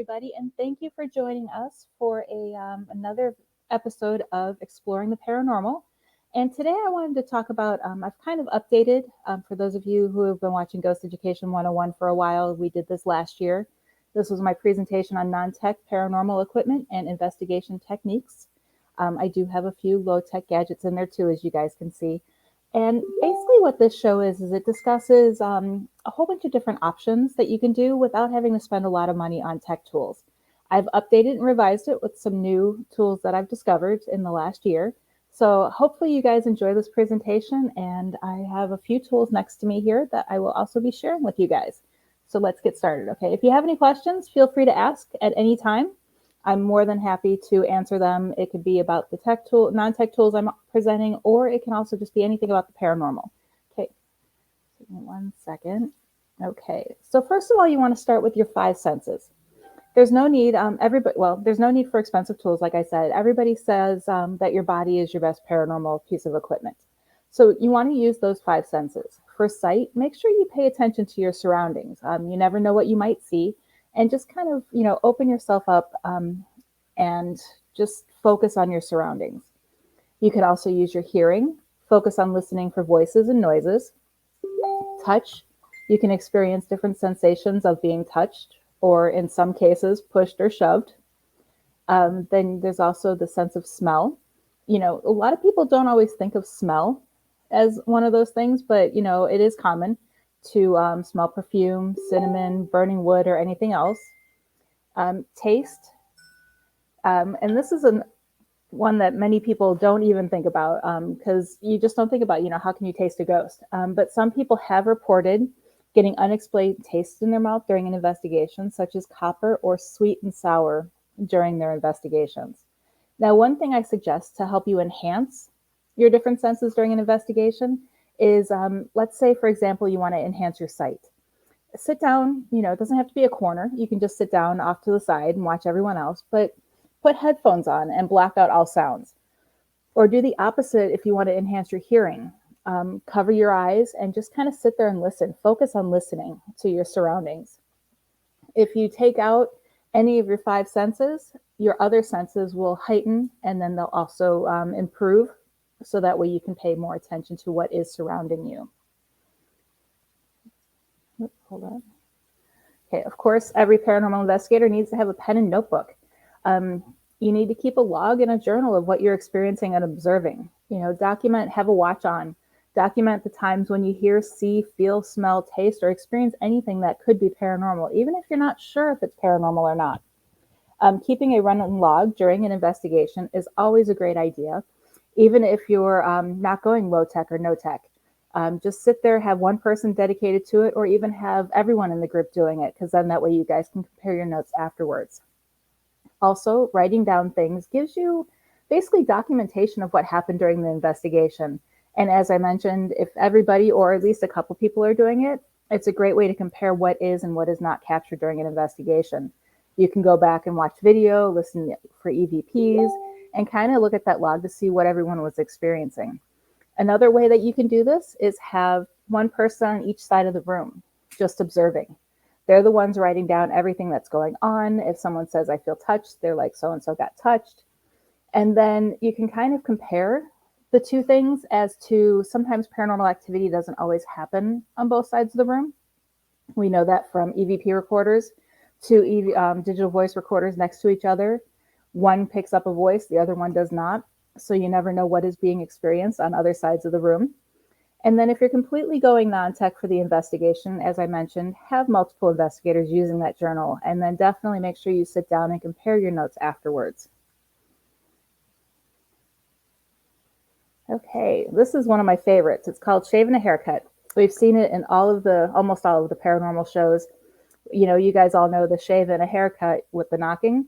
everybody, and thank you for joining us for another episode of Exploring the Paranormal. And today I wanted to talk about, I've kind of updated, for those of you who have been watching Ghost Education 101 for a while, we did this last year. This was my presentation on non-tech paranormal equipment and investigation techniques. I do have a few low-tech gadgets in there too, as you guys can see. And basically, what this show is it discusses a whole bunch of different options that you can do without having to spend a lot of money on tech tools. I've updated and revised it with some new tools that I've discovered in the last year. So hopefully you guys enjoy this presentation, and I have a few tools next to me here that I will also be sharing with you guys. So let's get started, okay? If you have any questions, feel free to ask at any time. I'm more than happy to answer them. It could be about the tech tool, non-tech tools I'm presenting, or it can also just be anything about the paranormal. Okay, give me 1 second. Okay, so first of all, you want to start with your 5 senses. There's no need, there's no need for expensive tools, like I said. Everybody says that your body is your best paranormal piece of equipment. So you want to use those 5 senses. For sight, make sure you pay attention to your surroundings. You never know what you might see. And just kind of, open yourself up and just focus on your surroundings. You could also use your hearing, focus on listening for voices and noises. Touch, you can experience different sensations of being touched, or in some cases, pushed or shoved. Then there's also the sense of smell. A lot of people don't always think of smell as one of those things, but, it is common to smell perfume, cinnamon, burning wood, or anything else. Taste, and this is one that many people don't even think about because you just don't think about, how can you taste a ghost? But some people have reported getting unexplained tastes in their mouth during an investigation, such as copper or sweet and sour during their investigations. Now, one thing I suggest to help you enhance your different senses during an investigation is, let's say, for example, you want to enhance your sight. Sit down, it doesn't have to be a corner. You can just sit down off to the side and watch everyone else, but put headphones on and block out all sounds. Or do the opposite if you want to enhance your hearing. Cover your eyes and just kind of sit there and listen. Focus on listening to your surroundings. If you take out any of your 5 senses, your other senses will heighten, and then they'll also improve. So that way you can pay more attention to what is surrounding you. Oops, hold on. Okay, of course, every paranormal investigator needs to have a pen and notebook. You need to keep a log and a journal of what you're experiencing and observing. Document, have a watch on. Document the times when you hear, see, feel, smell, taste, or experience anything that could be paranormal, even if you're not sure if it's paranormal or not. Keeping a running log during an investigation is always a great idea. Even if you're not going low tech or no tech, just sit there, have one person dedicated to it, or even have everyone in the group doing it, because then that way you guys can compare your notes afterwards. Also, writing down things gives you basically documentation of what happened during the investigation. And as I mentioned, if everybody or at least a couple people are doing it, it's a great way to compare what is and what is not captured during an investigation. You can go back and watch video, listen for EVPs, and kind of look at that log to see what everyone was experiencing. Another way that you can do this is have one person on each side of the room, just observing. They're the ones writing down everything that's going on. If someone says, I feel touched, they're like, so-and-so got touched. And then you can kind of compare the two things as to sometimes paranormal activity doesn't always happen on both sides of the room. We know that from EVP recorders to digital voice recorders next to each other. One picks up a voice, the other one does not. So you never know what is being experienced on other sides of the room. And then if you're completely going non-tech for the investigation, as I mentioned, have multiple investigators using that journal, and then definitely make sure you sit down and compare your notes afterwards. Okay, this is one of my favorites. It's called Shave and a Haircut. We've seen it in almost all of the paranormal shows. You guys all know the shave and a haircut with the knocking.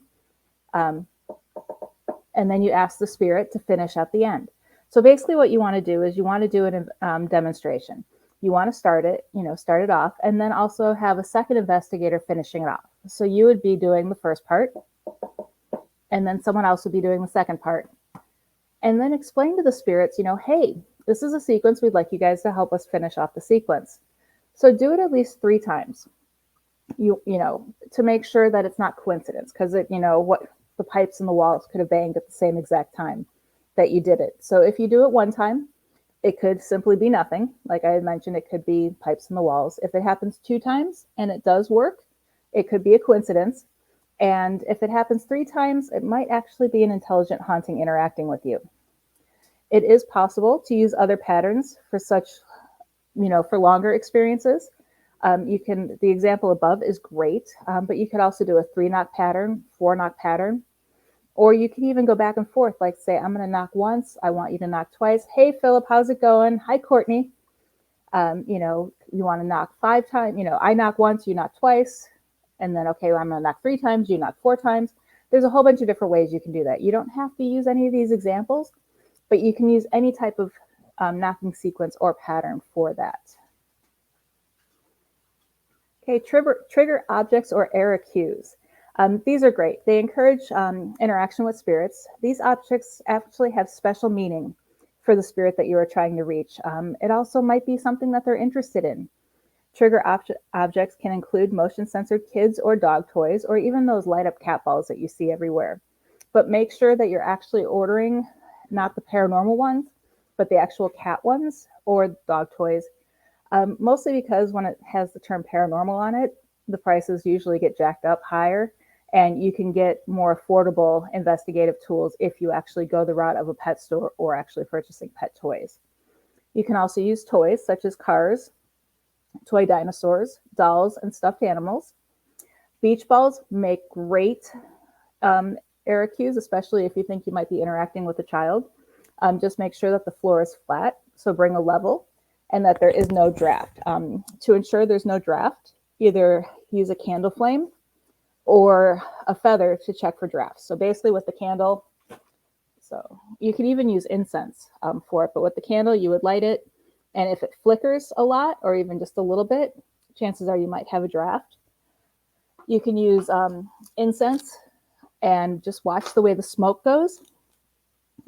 And then you ask the spirit to finish at the end. So basically what you want to do is you want to do a demonstration. You want to start it off, and then also have a second investigator finishing it off. So you would be doing the first part, and then someone else would be doing the second part. And then explain to the spirits, hey, this is a sequence. We'd like you guys to help us finish off the sequence. So do it at least 3 times. to make sure that it's not coincidence, because what the pipes in the walls could have banged at the same exact time that you did it. So if you do it one time, it could simply be nothing. Like I had mentioned, it could be pipes in the walls. If it happens 2 times and it does work, it could be a coincidence. And if it happens 3 times, it might actually be an intelligent haunting interacting with you. It is possible to use other patterns for for longer experiences. The example above is great, but you could also do a 3-knock pattern, 4-knock pattern, or you can even go back and forth. Like say, I'm going to knock once. I want you to knock twice. Hey, Philip, how's it going? Hi, Courtney. You want to knock 5 times. I knock once, you knock twice. And then, okay, well, I'm going to knock 3 times. You knock 4 times. There's a whole bunch of different ways you can do that. You don't have to use any of these examples, but you can use any type of knocking sequence or pattern for that. Okay, trigger objects or error cues. These are great. They encourage interaction with spirits. These objects actually have special meaning for the spirit that you are trying to reach. It also might be something that they're interested in. Trigger objects can include motion-censored kids or dog toys, or even those light-up cat balls that you see everywhere. But make sure that you're actually ordering not the paranormal ones, but the actual cat ones or dog toys. Mostly because when it has the term paranormal on it, the prices usually get jacked up higher, and you can get more affordable investigative tools if you actually go the route of a pet store or actually purchasing pet toys. You can also use toys such as cars, toy dinosaurs, dolls, and stuffed animals. Beach balls make great error cues, especially if you think you might be interacting with a child. Just make sure that the floor is flat, so bring a level, and that there is no draft. To ensure there's no draft, either use a candle flame or a feather to check for drafts. So basically with the candle, so you could even use incense for it, but with the candle, you would light it. And if it flickers a lot or even just a little bit, chances are you might have a draft. You can use incense and just watch the way the smoke goes.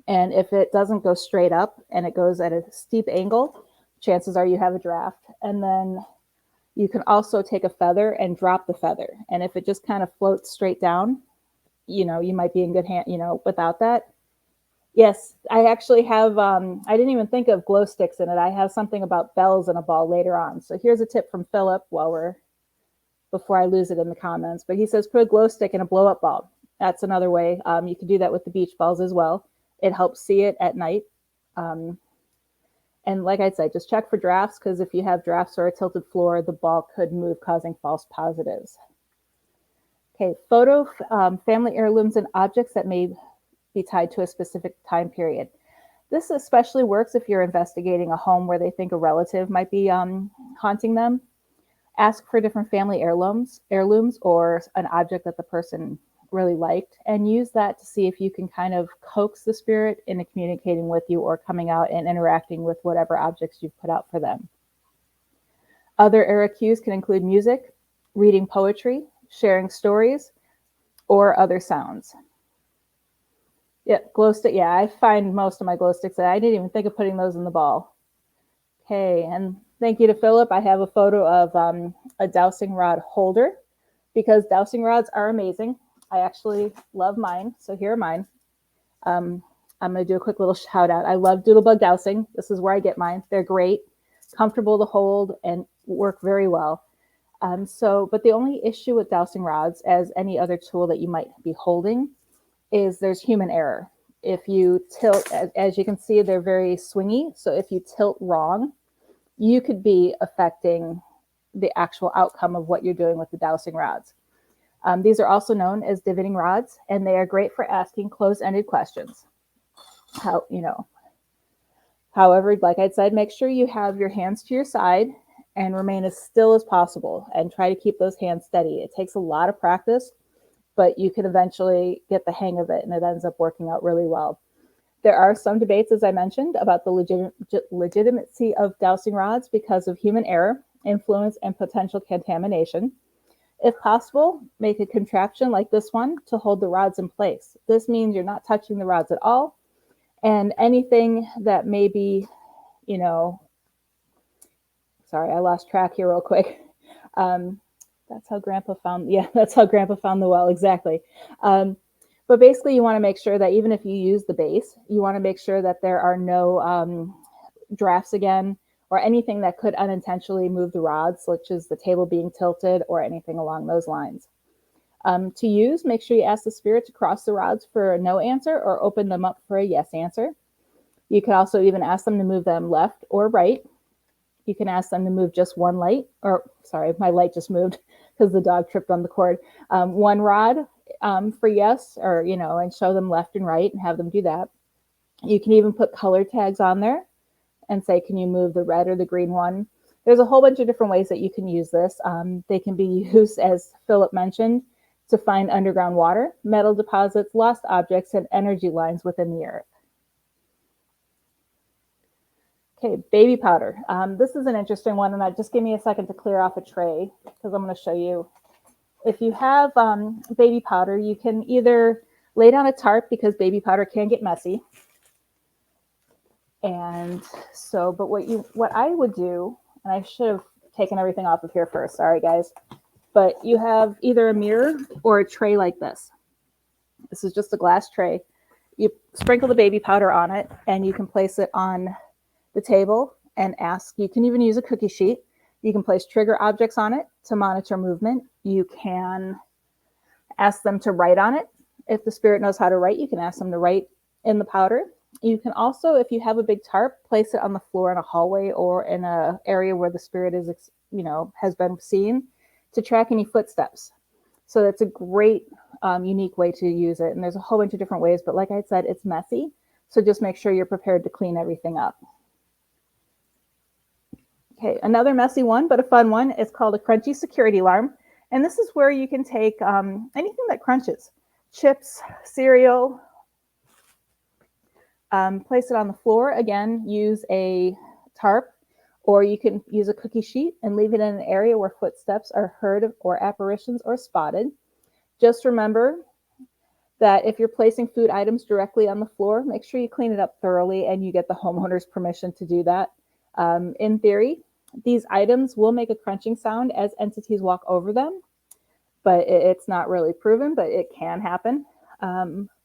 And if it doesn't go straight up and it goes at a steep angle, chances are you have a draft. And then you can also take a feather and drop the feather. And if it just kind of floats straight down, you might be in good hand, without that. Yes, I actually have, I didn't even think of glow sticks in it. I have something about bells in a ball later on. So here's a tip from Philip before I lose it in the comments. But he says, put a glow stick in a blow up ball. That's another way. You can do that with the beach balls as well. It helps see it at night. And like I said, just check for drafts, because if you have drafts or a tilted floor, the ball could move, causing false positives. Okay, photo, family heirlooms, and objects that may be tied to a specific time period. This especially works if you're investigating a home where they think a relative might be haunting them. Ask for different family heirlooms, or an object that the person really liked, and use that to see if you can kind of coax the spirit into communicating with you or coming out and interacting with whatever objects you've put out for them. Other error cues can include music, reading poetry, sharing stories, or other sounds. Yeah, glow stick. Yeah, I find most of my glow sticks. I didn't even think of putting those in the ball. Okay, and thank you to Philip. I have a photo of a dowsing rod holder, because dowsing rods are amazing. I actually love mine, so here are mine. I'm going to do a quick little shout out. I love Doodlebug dowsing. This is where I get mine. They're great, comfortable to hold, and work very well. But the only issue with dowsing rods, as any other tool that you might be holding, is there's human error. If you tilt, as you can see, they're very swingy. So if you tilt wrong, you could be affecting the actual outcome of what you're doing with the dowsing rods. These are also known as divoting rods, and they are great for asking closed-ended questions. However, like I said, make sure you have your hands to your side and remain as still as possible, and try to keep those hands steady. It takes a lot of practice, but you can eventually get the hang of it, and it ends up working out really well. There are some debates, as I mentioned, about the legitimacy of dowsing rods because of human error, influence, and potential contamination. If possible, make a contraption like this one to hold the rods in place. This means you're not touching the rods at all, and anything that may be, sorry, I lost track here real quick. That's how Grandpa found. Yeah, that's how Grandpa found the well. Exactly. But basically, you want to make sure that even if you use the base, you want to make sure that there are no drafts again, or anything that could unintentionally move the rods, such as the table being tilted or anything along those lines. To use, make sure you ask the spirit to cross the rods for a no answer or open them up for a yes answer. You can also even ask them to move them left or right. You can ask them to move just one light, or sorry, my light just moved because the dog tripped on the cord. One rod for yes, or, and show them left and right and have them do that. You can even put color tags on there and say, can you move the red or the green one? There's a whole bunch of different ways that you can use this. They can be used, as Philip mentioned, to find underground water, metal deposits, lost objects, and energy lines within the earth. Okay, baby powder. This is an interesting one, and just give me a second to clear off a tray because I'm going to show you. If you have baby powder, you can either lay down a tarp because baby powder can get messy. And so, but what I would do, and I should have taken everything off of here first. Sorry, guys. But you have either a mirror or a tray like this. This is just a glass tray. You sprinkle the baby powder on it, and you can place it on the table and ask. You can even use a cookie sheet. You can place trigger objects on it to monitor movement. You can ask them to write on it. If the spirit knows how to write, you can ask them to write in the powder. You can also, if you have a big tarp, place it on the floor in a hallway or in an area where the spirit is, has been seen, to track any footsteps. So that's a great, unique way to use it. And there's a whole bunch of different ways, but like I said, it's messy. So just make sure you're prepared to clean everything up. Okay, another messy one, but a fun one, is called a crunchy security alarm. And this is where you can take anything that crunches, chips, cereal, place it on the floor. Again, use a tarp, or you can use a cookie sheet and leave it in an area where footsteps are heard or apparitions are spotted. Just remember that if you're placing food items directly on the floor, make sure you clean it up thoroughly and you get the homeowner's permission to do that. In theory, these items will make a crunching sound as entities walk over them, but it's not really proven, but it can happen.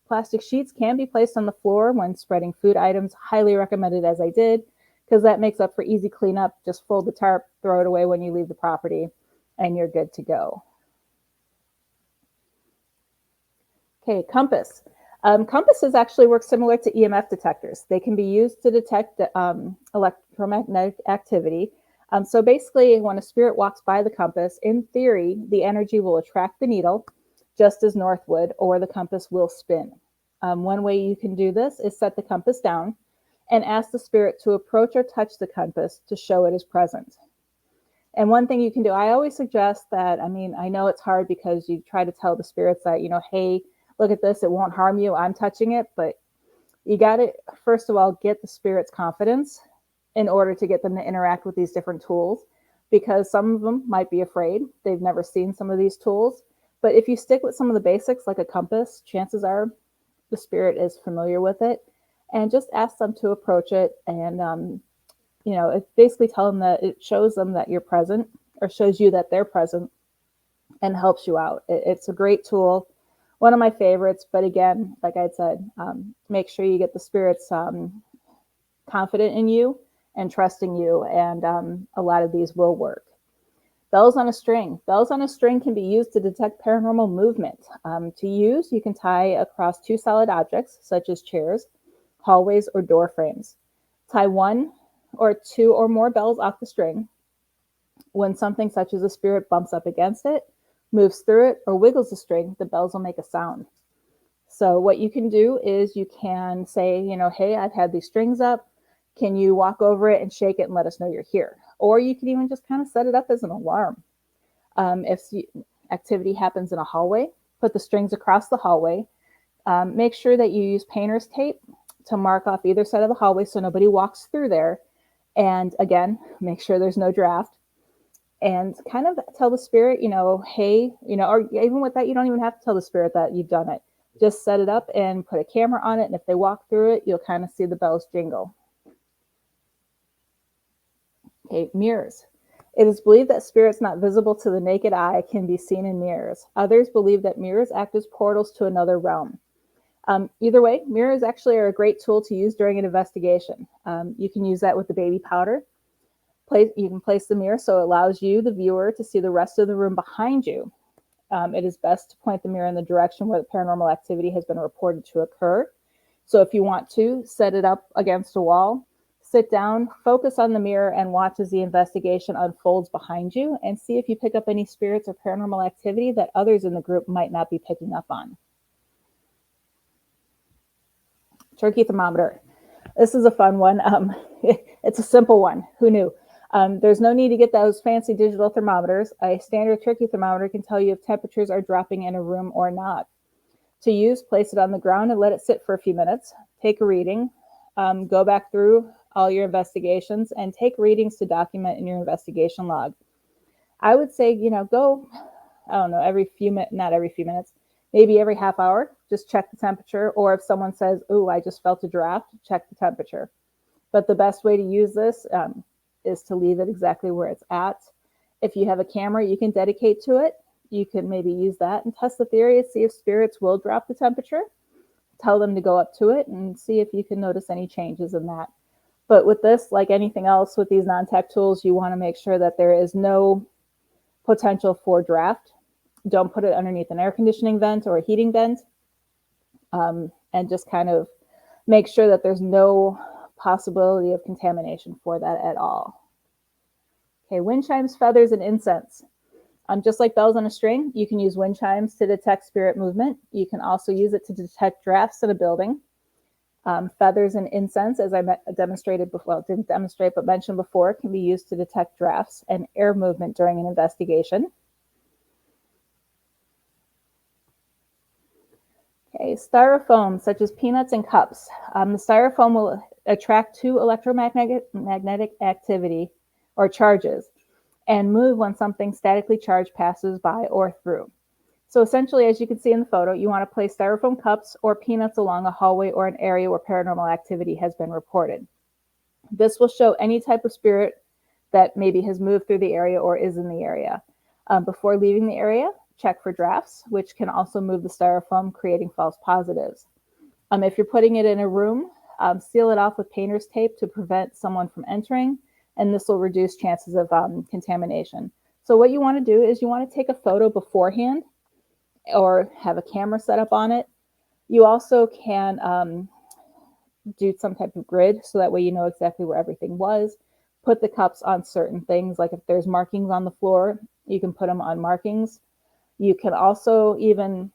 Plastic sheets can be placed on the floor when spreading food items. Highly recommended, as I did, because that makes up for easy cleanup. Just fold the tarp, throw it away when you leave the property, and you're good to go. Okay, compass. Compasses actually work similar to EMF detectors. They can be used to detect electromagnetic activity. So basically, when a spirit walks by the compass, in theory, the energy will attract the needle, just as north would, or the compass will spin. One way you can do this is set the compass down and ask the spirit to approach or touch the compass to show it is present. And one thing you can do, I always suggest that, I know it's hard because you try to tell the spirits that, hey, look at this, it won't harm you, I'm touching it, but you got to, first of all, get the spirit's confidence in order to get them to interact with these different tools, because some of them might be afraid. They've never seen some of these tools. But if you stick with some of the basics, like a compass, chances are the spirit is familiar with it. And just ask them to approach it, and it basically tell them that it shows them that you're present, or shows you that they're present, and helps you out. It's a great tool, one of my favorites. But again, like I said, make sure you get the spirits confident in you and trusting you, and a lot of these will work. Bells on a string. Bells on a string can be used to detect paranormal movement. To use, you can tie across two solid objects, such as chairs, hallways, or door frames. Tie one or two or more bells off the string. When something such as a spirit bumps up against it, moves through it, or wiggles the string, the bells will make a sound. So what you can do is you can say, hey, I've had these strings up. Can you walk over it and shake it and let us know you're here? Or you can even just kind of set it up as an alarm. If activity happens in a hallway, put the strings across the hallway. Make sure that you use painter's tape to mark off either side of the hallway so nobody walks through there. And again, make sure there's no draft. And kind of tell the spirit, hey, or even with that, you don't even have to tell the spirit that you've done it. Just set it up and put a camera on it. And if they walk through it, you'll kind of see the bells jingle. Okay, mirrors. It is believed that spirits not visible to the naked eye can be seen in mirrors. Others believe that mirrors act as portals to another realm. Either way, mirrors actually are a great tool to use during an investigation. You can use that with the baby powder. You can place the mirror so it allows you, the viewer, to see the rest of the room behind you. It is best to point the mirror in the direction where the paranormal activity has been reported to occur. So if you want to, set it up against a wall, sit down, focus on the mirror, and watch as the investigation unfolds behind you, and see if you pick up any spirits or paranormal activity that others in the group might not be picking up on. Turkey thermometer. This is a fun one. It's a simple one. Who knew? There's no need to get those fancy digital thermometers. A standard turkey thermometer can tell you if temperatures are dropping in a room or not. To use, place it on the ground and let it sit for a few minutes. Take a reading. Go back through all your investigations and take readings to document in your investigation log. I would say, go, I don't know, not every few minutes, maybe every half hour, just check the temperature. Or if someone says, "Oh, I just felt a draft," check the temperature. But the best way to use this is to leave it exactly where it's at. If you have a camera you can dedicate to it, you can maybe use that and test the theory and see if spirits will drop the temperature. Tell them to go up to it and see if you can notice any changes in that. But with this, like anything else with these non-tech tools, you want to make sure that there is no potential for draft. Don't put it underneath an air conditioning vent or a heating vent. And just kind of make sure that there's no possibility of contamination for that at all. Okay, wind chimes, feathers, and incense. Just like bells on a string, you can use wind chimes to detect spirit movement. You can also use it to detect drafts in a building. Feathers and incense, as I demonstrated before, well, didn't demonstrate, but mentioned before, can be used to detect drafts and air movement during an investigation. Okay, styrofoam, such as peanuts and cups. The styrofoam will attract two electromagnetic activity or charges and move when something statically charged passes by or through. So essentially, as you can see in the photo, you want to place styrofoam cups or peanuts along a hallway or an area where paranormal activity has been reported. This will show any type of spirit that maybe has moved through the area or is in the area. Before leaving the area, check for drafts, which can also move the styrofoam, creating false positives. If you're putting it in a room, seal it off with painter's tape to prevent someone from entering, and this will reduce chances of contamination. So what you want to do is you want to take a photo beforehand or have a camera set up on it. You also can do some type of grid so that way you know exactly where everything was. Put the cups on certain things, like if there's markings on the floor, you can put them on markings. You can also even,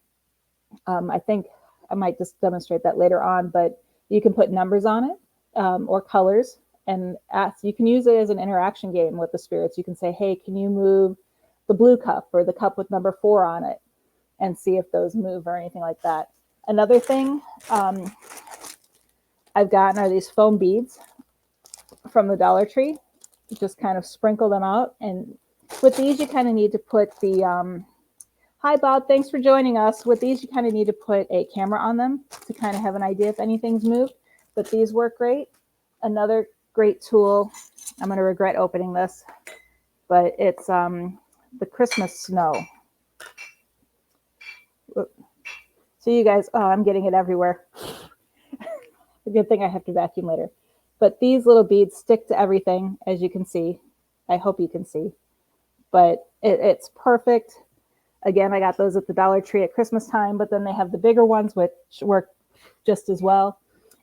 I think I might just demonstrate that later on, but you can put numbers on it or colors and ask. You can use it as an interaction game with the spirits. You can say, "Hey, can you move the blue cup or the cup with number 4 on it?" and see if those move or anything like that. Another thing I've gotten are these foam beads from the Dollar Tree. You just kind of sprinkle them out. And with these, you kind of need to put the, hi, Bob, thanks for joining us. With these, you kind of need to put a camera on them to kind of have an idea if anything's moved. But these work great. Another great tool, I'm going to regret opening this, but it's the Christmas snow. So you guys, I'm getting it everywhere. A good thing I have to vacuum later. But these little beads stick to everything, as you can see. I hope you can see. But it's perfect. Again, I got those at the Dollar Tree at Christmas time, but then they have the bigger ones, which work just as well.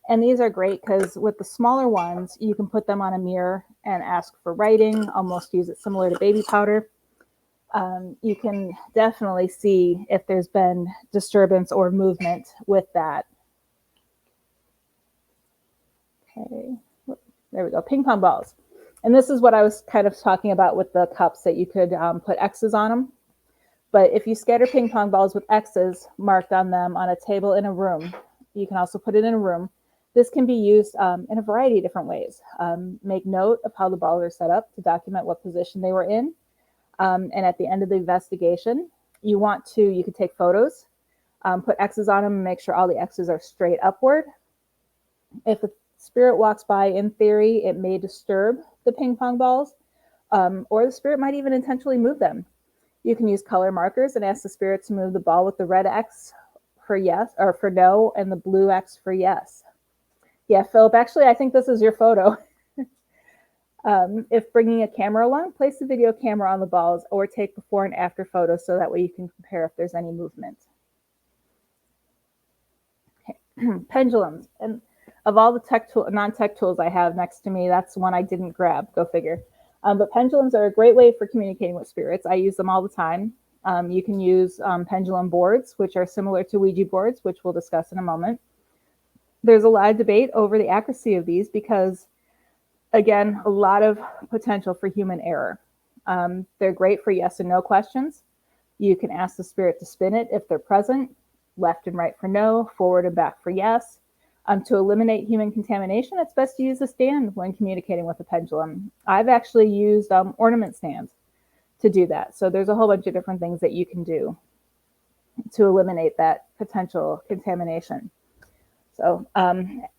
And these are great because with the smaller ones, you can put them on a mirror and ask for writing, almost use it similar to baby powder. You can definitely see if there's been disturbance or movement with that. Okay, there we go, ping pong balls. And this is what I was kind of talking about with the cups, that you could put X's on them. But if you scatter ping pong balls with X's marked on them on a table in a room, you can also put it in a room. This can be used in a variety of different ways. Make note of how the balls are set up to document what position they were in. And at the end of the investigation, you could take photos, put X's on them and make sure all the X's are straight upward. If a spirit walks by, in theory, it may disturb the ping pong balls, or the spirit might even intentionally move them. You can use color markers and ask the spirit to move the ball with the red X for yes or for no and the blue X for yes. Yeah, Philip, actually, I think this is your photo. If bringing a camera along, place the video camera on the balls or take before and after photos so that way you can compare if there's any movement. Okay. Pendulums. And of all the non-tech tools I have next to me, that's one I didn't grab. Go figure. But pendulums are a great way for communicating with spirits. I use them all the time. You can use pendulum boards, which are similar to Ouija boards, which we'll discuss in a moment. There's a lot of debate over the accuracy of these because, again, a lot of potential for human error. They're great for yes and no questions. You can ask the spirit to spin it if they're present, left and right for no, forward and back for yes. To eliminate human contamination, it's best to use a stand when communicating with a pendulum. I've actually used ornament stands to do that. So there's a whole bunch of different things that you can do to eliminate that potential contamination. So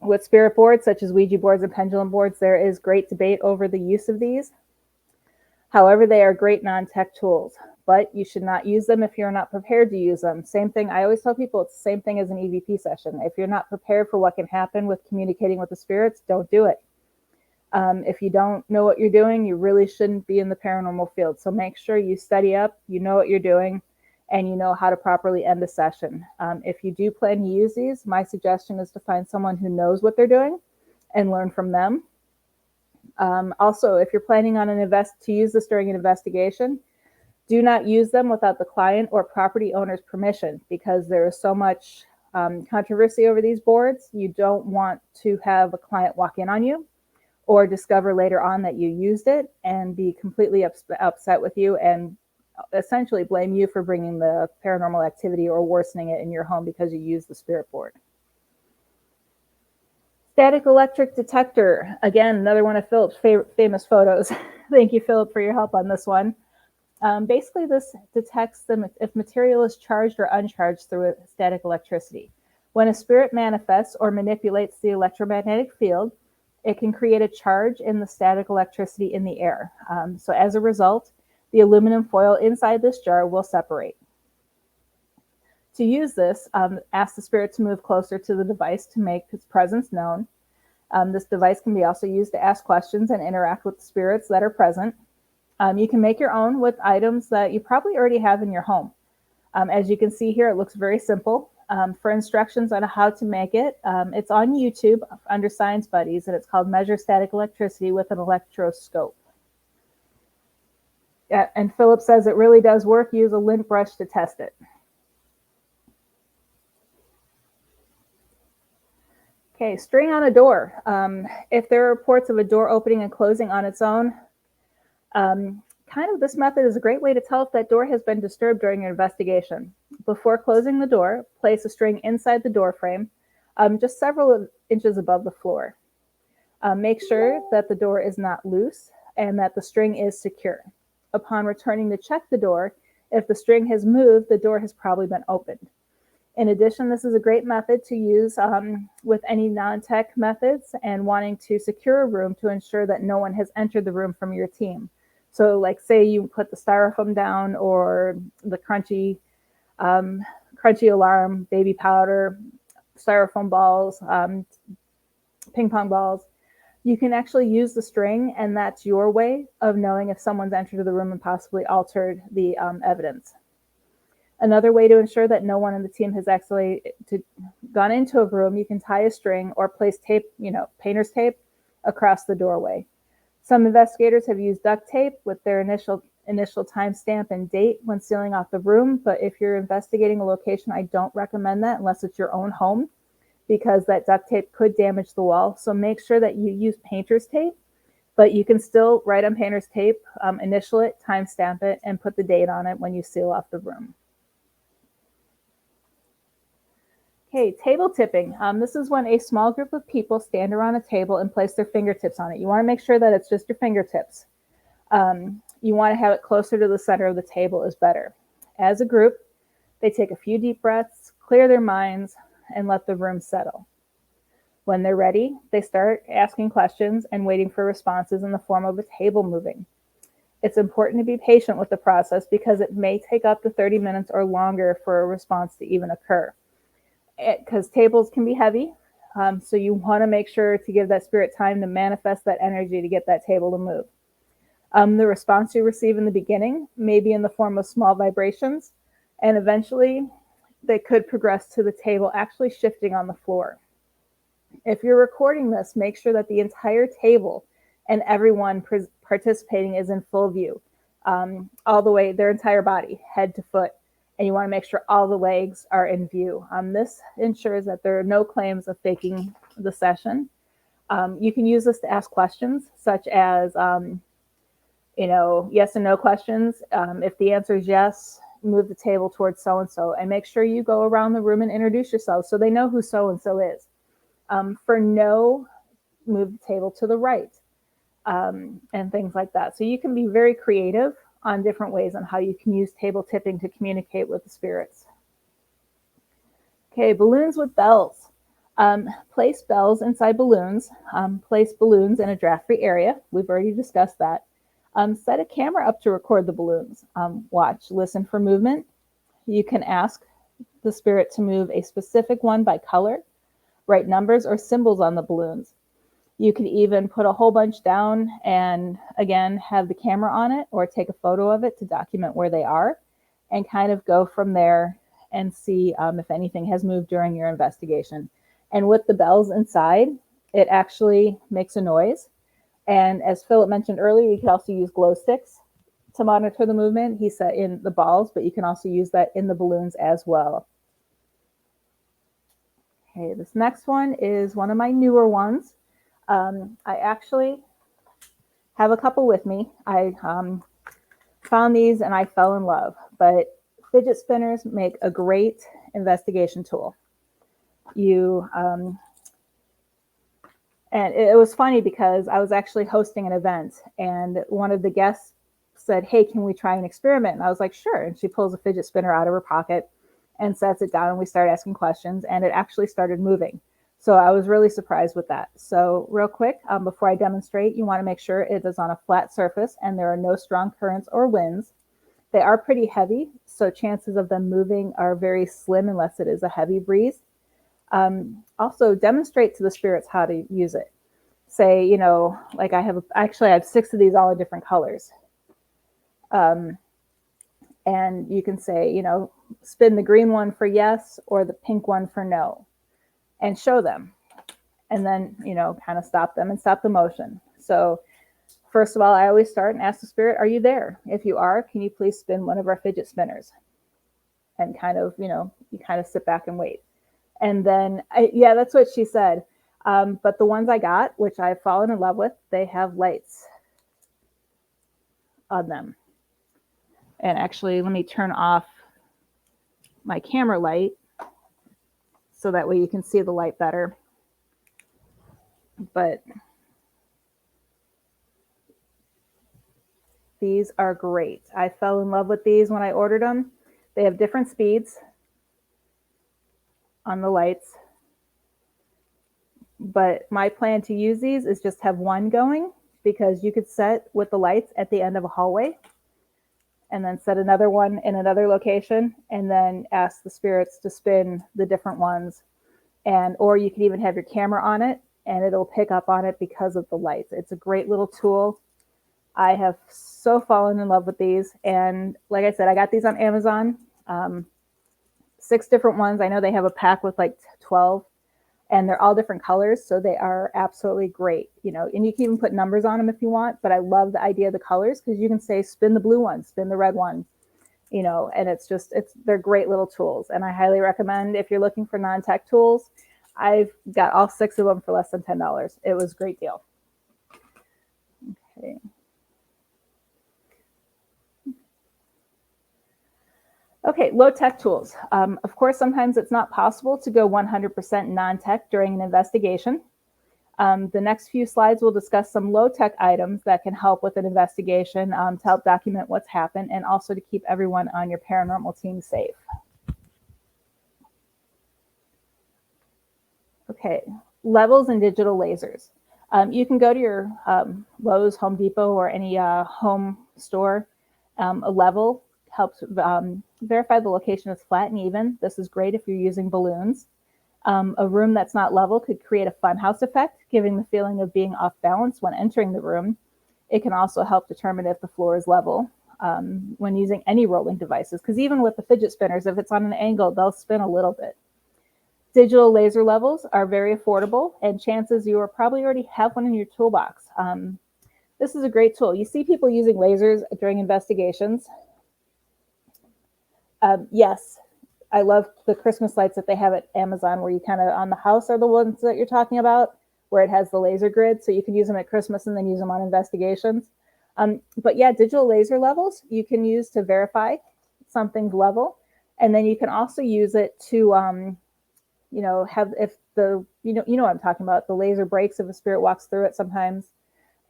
with spirit boards, such as Ouija boards and pendulum boards, there is great debate over the use of these. However, they are great non-tech tools, but you should not use them if you're not prepared to use them. Same thing, I always tell people it's the same thing as an EVP session. If you're not prepared for what can happen with communicating with the spirits, don't do it. If you don't know what you're doing, you really shouldn't be in the paranormal field. So make sure you study up, you know what you're doing, and you know how to properly end a session. If you do plan to use these, my suggestion is to find someone who knows what they're doing and learn from them. Also, if you're planning on to use this during an investigation, do not use them without the client or property owner's permission because there is so much controversy over these boards. You don't want to have a client walk in on you or discover later on that you used it and be completely upset with you and essentially blame you for bringing the paranormal activity or worsening it in your home because you used the spirit board. Static electric detector. Again, another one of Philip's famous photos. Thank you, Philip, for your help on this one. Basically, this detects if material is charged or uncharged through static electricity. When a spirit manifests or manipulates the electromagnetic field, it can create a charge in the static electricity in the air. So as a result, the aluminum foil inside this jar will separate. To use this, ask the spirit to move closer to the device to make its presence known. This device can be also used to ask questions and interact with the spirits that are present. You can make your own with items that you probably already have in your home. As you can see here, it looks very simple. For instructions on how to make it, it's on YouTube under Science Buddies, and it's called Measure Static Electricity with an Electroscope. Yeah, and Philip says it really does work. Use a lint brush to test it. Okay, string on a door. If there are reports of a door opening and closing on its own, this method is a great way to tell if that door has been disturbed during your investigation. Before closing the door, place a string inside the door frame, just several inches above the floor. Make sure that the door is not loose and that the string is secure. Upon returning to check the door, if the string has moved, the door has probably been opened. In addition, this is a great method to use with any non-tech methods and wanting to secure a room to ensure that no one has entered the room from your team. So like say you put the styrofoam down or the crunchy alarm, baby powder, styrofoam balls, ping pong balls. You can actually use the string, and that's your way of knowing if someone's entered the room and possibly altered the evidence. Another way to ensure that no one in the team has actually gone into a room, you can tie a string or place tape, painter's tape, across the doorway. Some investigators have used duct tape with their initial timestamp and date when sealing off the room, but if you're investigating a location, I don't recommend that unless it's your own home, because that duct tape could damage the wall. So make sure that you use painter's tape, but you can still write on painter's tape, initial it, timestamp it, and put the date on it when you seal off the room. Okay, table tipping. This is when a small group of people stand around a table and place their fingertips on it. You want to make sure that it's just your fingertips. You want to have it closer to the center of the table is better. As a group, they take a few deep breaths, clear their minds, and let the room settle. When they're ready, they start asking questions and waiting for responses in the form of a table moving. It's important to be patient with the process because it may take up to 30 minutes or longer for a response to even occur. Because tables can be heavy, so you want to make sure to give that spirit time to manifest that energy to get that table to move. The response you receive in the beginning may be in the form of small vibrations, and eventually they could progress to the table actually shifting on the floor. If you're recording this, make sure that the entire table and everyone participating is in full view, all the way, their entire body, head to foot. And you want to make sure all the legs are in view. This ensures that there are no claims of faking the session. You can use this to ask questions, such as, yes and no questions. If the answer is yes, move the table towards so-and-so, and make sure you go around the room and introduce yourself so they know who so-and-so is. For no, move the table to the right, and things like that. So you can be very creative on different ways on how you can use table tipping to communicate with the spirits. Okay, balloons with bells. Place bells inside balloons. Place balloons in a draft-free area. We've already discussed that. Set a camera up to record the balloons. Watch, listen for movement. You can ask the spirit to move a specific one by color, write numbers or symbols on the balloons. You could even put a whole bunch down and, again, have the camera on it or take a photo of it to document where they are and kind of go from there and see if anything has moved during your investigation. And with the bells inside, it actually makes a noise. And as Philip mentioned earlier, you could also use glow sticks to monitor the movement. He said in the balls, but you can also use that in the balloons as well. Okay, this next one is one of my newer ones. I actually have a couple with me. I found these and I fell in love, but fidget spinners make a great investigation tool. And it was funny because I was actually hosting an event and one of the guests said, "Hey, can we try an experiment?" And I was like, "Sure." And she pulls a fidget spinner out of her pocket and sets it down, and we started asking questions, and it actually started moving. So I was really surprised with that. So real quick, before I demonstrate, you want to make sure it is on a flat surface and there are no strong currents or winds. They are pretty heavy, so chances of them moving are very slim unless it is a heavy breeze. Also, demonstrate to the spirits how to use it. Say, like I have 6 of these all in different colors. And you can say, spin the green one for yes or the pink one for no. And show them, and then, kind of stop them and stop the motion. So first of all, I always start and ask the spirit, "Are you there? If you are, can you please spin one of our fidget spinners?" And kind of, you kind of sit back and wait. And then, that's what she said. But the ones I got, which I've fallen in love with, they have lights on them. And actually, let me turn off my camera light so that way you can see the light better. But these are great. I fell in love with these when I ordered them. They have different speeds on the lights. But my plan to use these is just have one going, because you could set with the lights at the end of a hallway and then set another one in another location and then ask the spirits to spin the different ones. Or you can even have your camera on it and it'll pick up on it because of the lights. It's a great little tool. I have so fallen in love with these. And like I said, I got these on Amazon, 6 different ones. I know they have a pack with like 12 and they're all different colors. So they are absolutely great, and you can even put numbers on them if you want, but I love the idea of the colors because you can say, spin the blue one, spin the red one, and they're great little tools. And I highly recommend if you're looking for non-tech tools. I've got all 6 of them for less than $10. It was a great deal. Okay. Okay, low-tech tools. Of course, sometimes it's not possible to go 100% non-tech during an investigation. The next few slides will discuss some low-tech items that can help with an investigation to help document what's happened and also to keep everyone on your paranormal team safe. Okay, levels and digital lasers. You can go to your Lowe's, Home Depot, or any home store. A level helps verify the location is flat and even. This is great if you're using balloons. A room that's not level could create a funhouse effect, giving the feeling of being off balance when entering the room. It can also help determine if the floor is level when using any rolling devices, because even with the fidget spinners, if it's on an angle, they'll spin a little bit. Digital laser levels are very affordable, and chances you probably already have one in your toolbox. This is a great tool. You see people using lasers during investigations. Yes, I love the Christmas lights that they have at Amazon, where you kind of on the house are the ones that you're talking about, where it has the laser grid, so you can use them at Christmas and then use them on investigations. But yeah, digital laser levels you can use to verify something's level, and then you can also use it to, have if the you know what I'm talking about. The laser breaks if a spirit walks through it sometimes,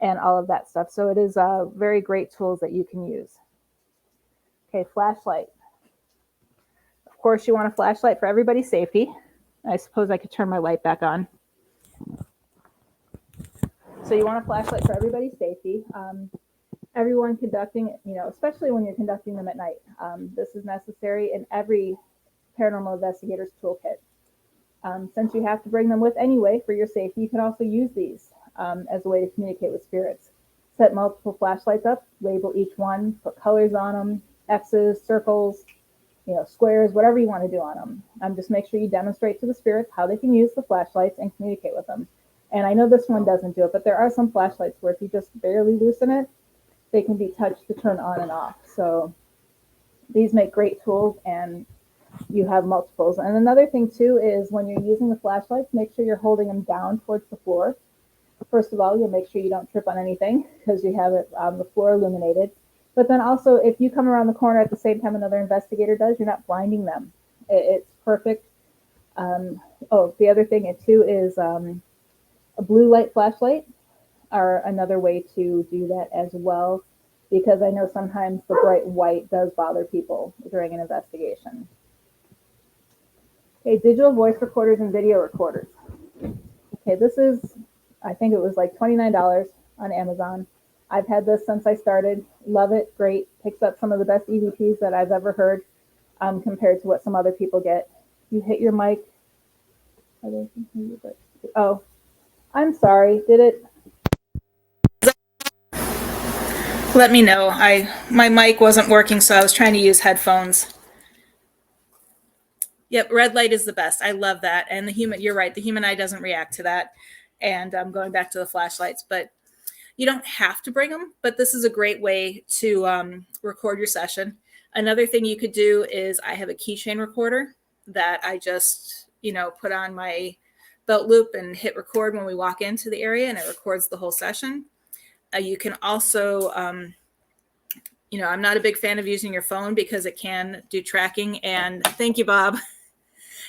and all of that stuff. So it is very great tools that you can use. Okay, flashlight. Of course, you want a flashlight for everybody's safety. I suppose I could turn my light back on. So you want a flashlight for everybody's safety. Everyone conducting, especially when you're conducting them at night. This is necessary in every paranormal investigator's toolkit. Since you have to bring them with anyway for your safety, you can also use these as a way to communicate with spirits. Set multiple flashlights up, label each one, put colors on them, X's, circles, squares, whatever you want to do on them. Just make sure you demonstrate to the spirits how they can use the flashlights and communicate with them. And I know this one doesn't do it, but there are some flashlights where if you just barely loosen it, they can be touched to turn on and off. So these make great tools, and you have multiples. And another thing too is when you're using the flashlights, make sure you're holding them down towards the floor. First of all, you'll make sure you don't trip on anything because you have it the floor illuminated. But then also, if you come around the corner at the same time another investigator does, you're not blinding them. It's perfect. The other thing too is a blue light flashlight are another way to do that as well, because I know sometimes the bright white does bother people during an investigation. Okay, digital voice recorders and video recorders. Okay, this is, I think it was like $29 on Amazon. I've had this since I started. Love it. Great. Picks up some of the best EVPs that I've ever heard compared to what some other people get. You hit your mic. Oh, I'm sorry. Did it? Let me know. My mic wasn't working, so I was trying to use headphones. Yep, red light is the best. I love that. And you're right, the human eye doesn't react to that. And I'm going back to the flashlights, but you don't have to bring them, but this is a great way to record your session. Another thing you could do is I have a keychain recorder that I just, put on my belt loop and hit record when we walk into the area, and it records the whole session. You can also, I'm not a big fan of using your phone because it can do tracking. And thank you, Bob.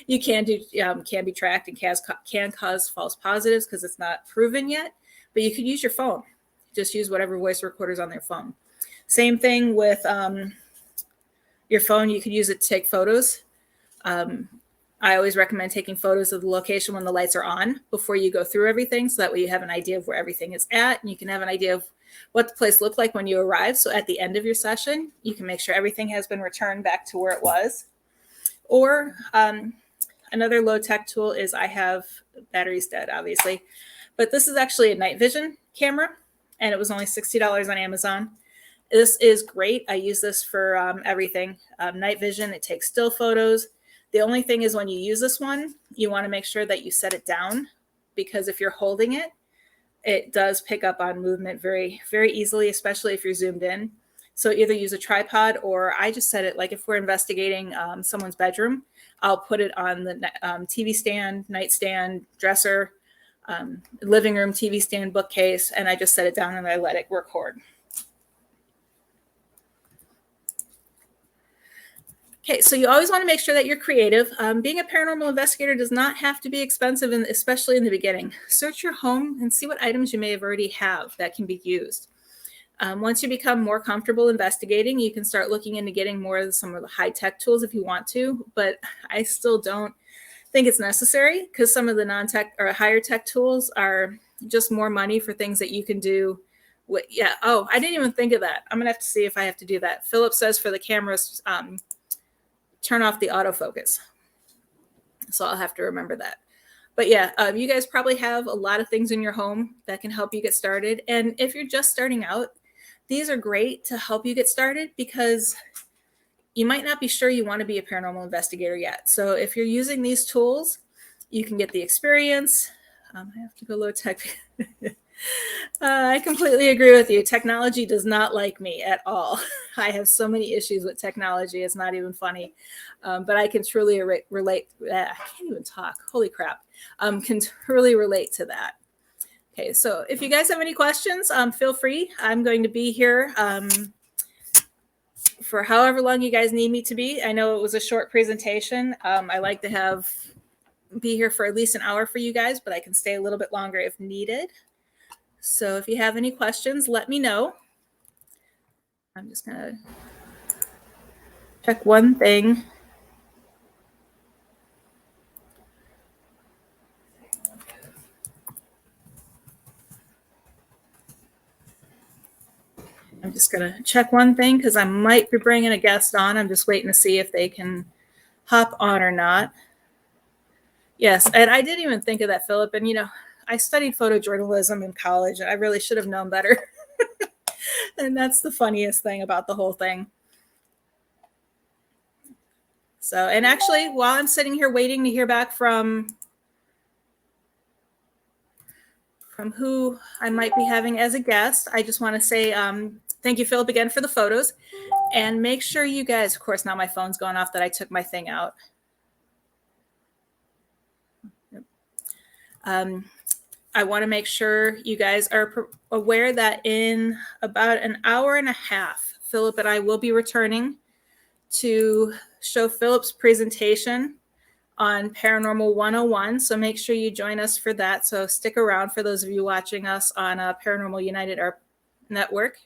You can be tracked and can cause false positives because it's not proven yet. But you could use your phone. Just use whatever voice recorder's on their phone. Same thing with your phone. You could use it to take photos. I always recommend taking photos of the location when the lights are on before you go through everything. So that way you have an idea of where everything is at, and you can have an idea of what the place looked like when you arrived. So at the end of your session, you can make sure everything has been returned back to where it was. Or another low-tech tool is I have batteries dead, obviously, but this is actually a night vision camera, and it was only $60 on Amazon. This is great. I use this for everything. Night vision, it takes still photos. The only thing is when you use this one, you want to make sure that you set it down, because if you're holding it, it does pick up on movement very, very easily, especially if you're zoomed in. So either use a tripod, or I just set it, like if we're investigating someone's bedroom, I'll put it on the TV stand, nightstand, dresser, living room, TV stand, bookcase, and I just set it down and I let it record. Okay, so you always want to make sure that you're creative. Being a paranormal investigator does not have to be expensive, and especially in the beginning. Search your home and see what items you may have already have that can be used. Once you become more comfortable investigating, you can start looking into getting more of some of the high-tech tools if you want to, but I still don't think it's necessary, because some of the non-tech or higher tech tools are just more money for things that you can do Yeah. Oh, I didn't even think of that. I'm going to have to see if I have to do that. Philip says for the cameras, turn off the autofocus. So I'll have to remember that. But yeah, you guys probably have a lot of things in your home that can help you get started. And if you're just starting out, these are great to help you get started because you might not be sure you want to be a paranormal investigator yet. So if you're using these tools, you can get the experience. I have to go low tech. I completely agree with you. Technology does not like me at all. I have so many issues with technology. It's not even funny. But I can truly relate. I can't even talk. Holy crap. Can truly relate to that. Okay, so if you guys have any questions, feel free. I'm going to be here for however long you guys need me to be. I know it was a short presentation. I like to be here for at least an hour for you guys, but I can stay a little bit longer if needed. So if you have any questions, let me know. I'm just going to check one thing. I'm just going to check one thing because I might be bringing a guest on. I'm just waiting to see if they can hop on or not. Yes, and I didn't even think of that, Philip. And, I studied photojournalism in college, and I really should have known better. And that's the funniest thing about the whole thing. So, and actually, while I'm sitting here waiting to hear back from who I might be having as a guest, I just want to say thank you, Philip, again for the photos. And make sure you guys, of course, now my phone's going off that I took my thing out. I want to make sure you guys are aware that in about an hour and a half, Philip and I will be returning to show Philip's presentation on Paranormal 101. So make sure you join us for that. So stick around for those of you watching us on Paranormal United our network.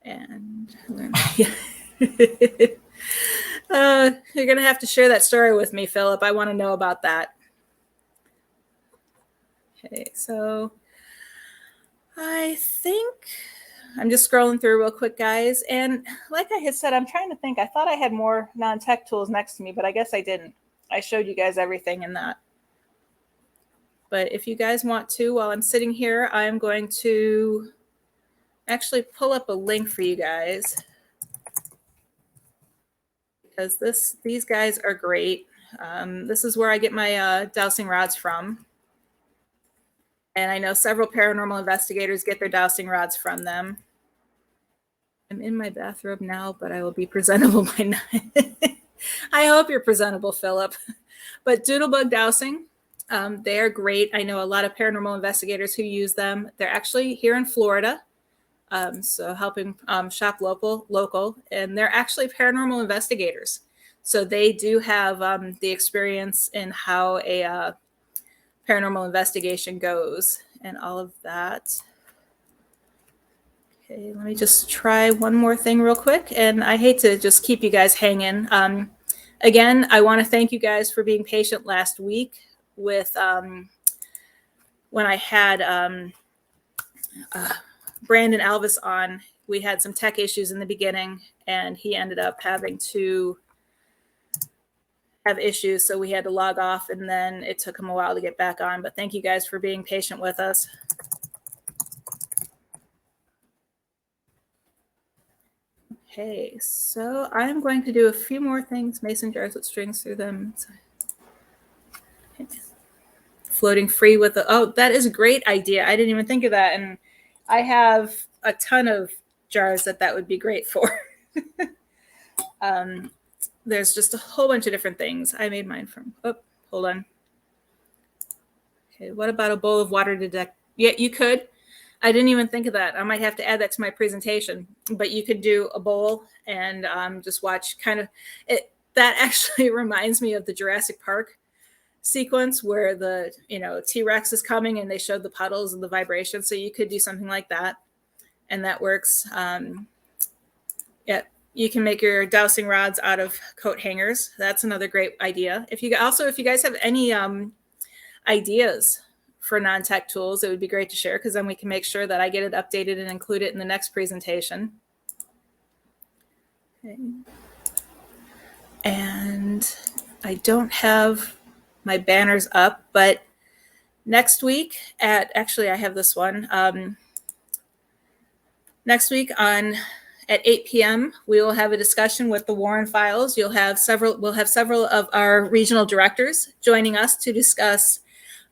And you're going to have to share that story with me, Philip. I want to know about that. Okay, so I think I'm just scrolling through real quick, guys. And like I had said, I'm trying to think. I thought I had more non-tech tools next to me, but I guess I didn't. I showed you guys everything in that. But if you guys want to, while I'm sitting here, I'm going to actually pull up a link for you guys. Because these guys are great. This is where I get my dowsing rods from. And I know several paranormal investigators get their dowsing rods from them. I'm in my bathrobe now, but I will be presentable by 9. I hope you're presentable, Philip. But Doodlebug dowsing, they are great. I know a lot of paranormal investigators who use them. They're actually here in Florida, so helping shop local, and they're actually paranormal investigators. So they do have the experience in how a paranormal investigation goes and all of that. Okay, let me just try one more thing real quick. And I hate to just keep you guys hanging. Again, I want to thank you guys for being patient last week with when I had Brandon Alvis on. We had some tech issues in the beginning, and he ended up having to have issues. So we had to log off, and then it took him a while to get back on. But thank you guys for being patient with us. Okay, so I'm going to do a few more things. Mason jars with strings through them. Okay. Floating free with that is a great idea. I didn't even think of that. And I have a ton of jars that would be great for. There's just a whole bunch of different things. I made mine from, hold on. Okay, what about a bowl of water to deck? Yeah, you could. I didn't even think of that. I might have to add that to my presentation, but you could do a bowl and just watch kind of it. That actually reminds me of the Jurassic Park sequence where the, T-Rex is coming and they showed the puddles and the vibration. So you could do something like that. And that works. Yeah, you can make your dowsing rods out of coat hangers. That's another great idea. If you guys have any ideas for non-tech tools, it would be great to share, because then we can make sure that I get it updated and include it in the next presentation. Okay. And I don't have my banners up, but next week actually I have this one. Next week at 8 p.m., we will have a discussion with the Warren Files. We'll have several of our regional directors joining us to discuss,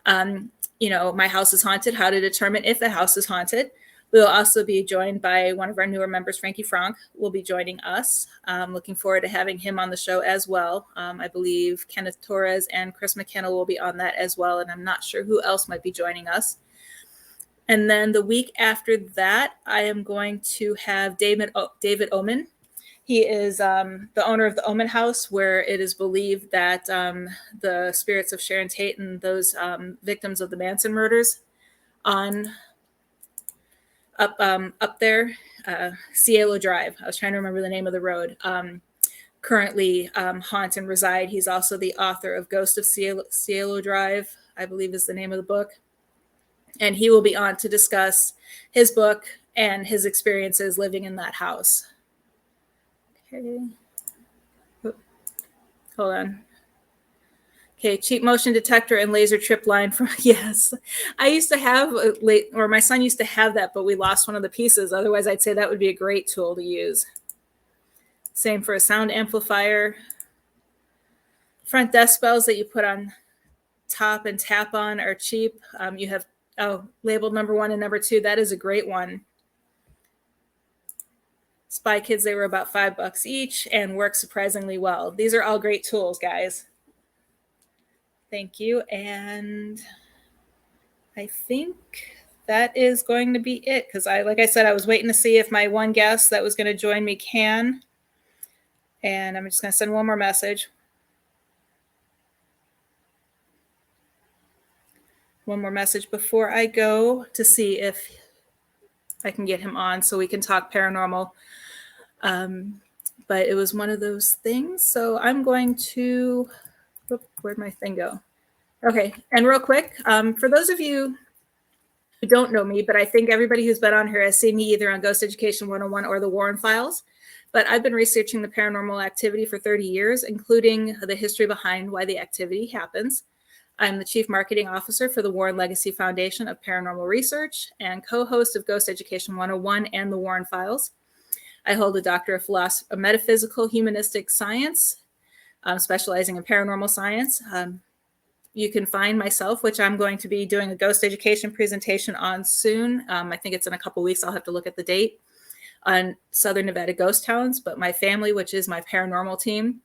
My House is Haunted, how to determine if the house is haunted. We'll also be joined by one of our newer members, Frankie Frank, will be joining us. Looking forward to having him on the show as well. I believe Kenneth Torres and Chris McKenna will be on that as well, and I'm not sure who else might be joining us. And then the week after that, I am going to have David Oman. He is the owner of the Oman House, where it is believed that the spirits of Sharon Tate and those victims of the Manson murders up there, Cielo Drive. I was trying to remember the name of the road. Currently haunt and reside. He's also the author of Ghost of Cielo Drive, I believe is the name of the book. And he will be on to discuss his book and his experiences living in that house. Okay. Hold on. Okay, cheap motion detector and laser trip line from, yes. I used to have, my son used to have that, but we lost one of the pieces. Otherwise, I'd say that would be a great tool to use. Same for a sound amplifier. Front desk bells that you put on top and tap on are cheap. You have labeled number 1 and number 2. That is a great one. Spy Kids, they were about $5 each and work surprisingly well. These are all great tools, guys. Thank you. And I think that is going to be it, because like I said, I was waiting to see if my one guest that was going to join me can. And I'm just going to send one more message. One more message before I go to see if I can get him on so we can talk paranormal. But it was one of those things. So I'm going to, where'd my thing go? Okay, and real quick, for those of you who don't know me, but I think everybody who's been on here has seen me either on Ghost Education 101 or the Warren Files. But I've been researching the paranormal activity for 30 years, including the history behind why the activity happens. I'm the Chief Marketing Officer for the Warren Legacy Foundation of Paranormal Research and co-host of Ghost Education 101 and the Warren Files. I hold a Doctor of Metaphysical Humanistic Science, specializing in paranormal science. You can find myself, which I'm going to be doing a ghost education presentation on soon. I think it's in a couple weeks. I'll have to look at the date, on Southern Nevada ghost towns. But my family, which is my paranormal team,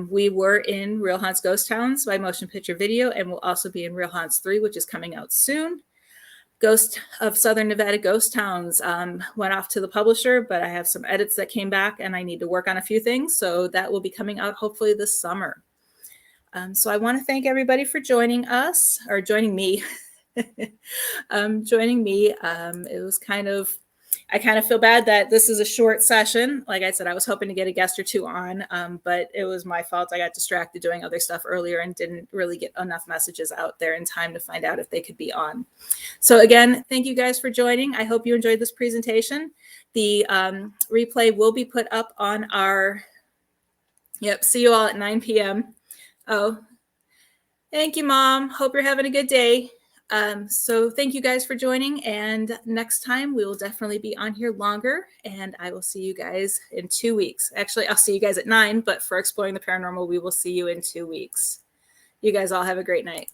we were in Real Haunts Ghost Towns by Motion Picture Video, and we'll also be in Real Haunts 3, which is coming out soon. Ghost of Southern Nevada Ghost Towns went off to the publisher, but I have some edits that came back and I need to work on a few things. So that will be coming out hopefully this summer. So I want to thank everybody for joining us, or joining me. It was I kind of feel bad that this is a short session. Like I said, I was hoping to get a guest or two on, but it was my fault. I got distracted doing other stuff earlier and didn't really get enough messages out there in time to find out if they could be on. So again, thank you guys for joining. I hope you enjoyed this presentation. The replay will be put up on our, see you all at 9 p.m. Oh, thank you, Mom. Hope you're having a good day. So thank you guys for joining. And next time we will definitely be on here longer. And I will see you guys in 2 weeks. Actually, I'll see you guys at 9. But for Exploring the Paranormal, we will see you in 2 weeks. You guys all have a great night.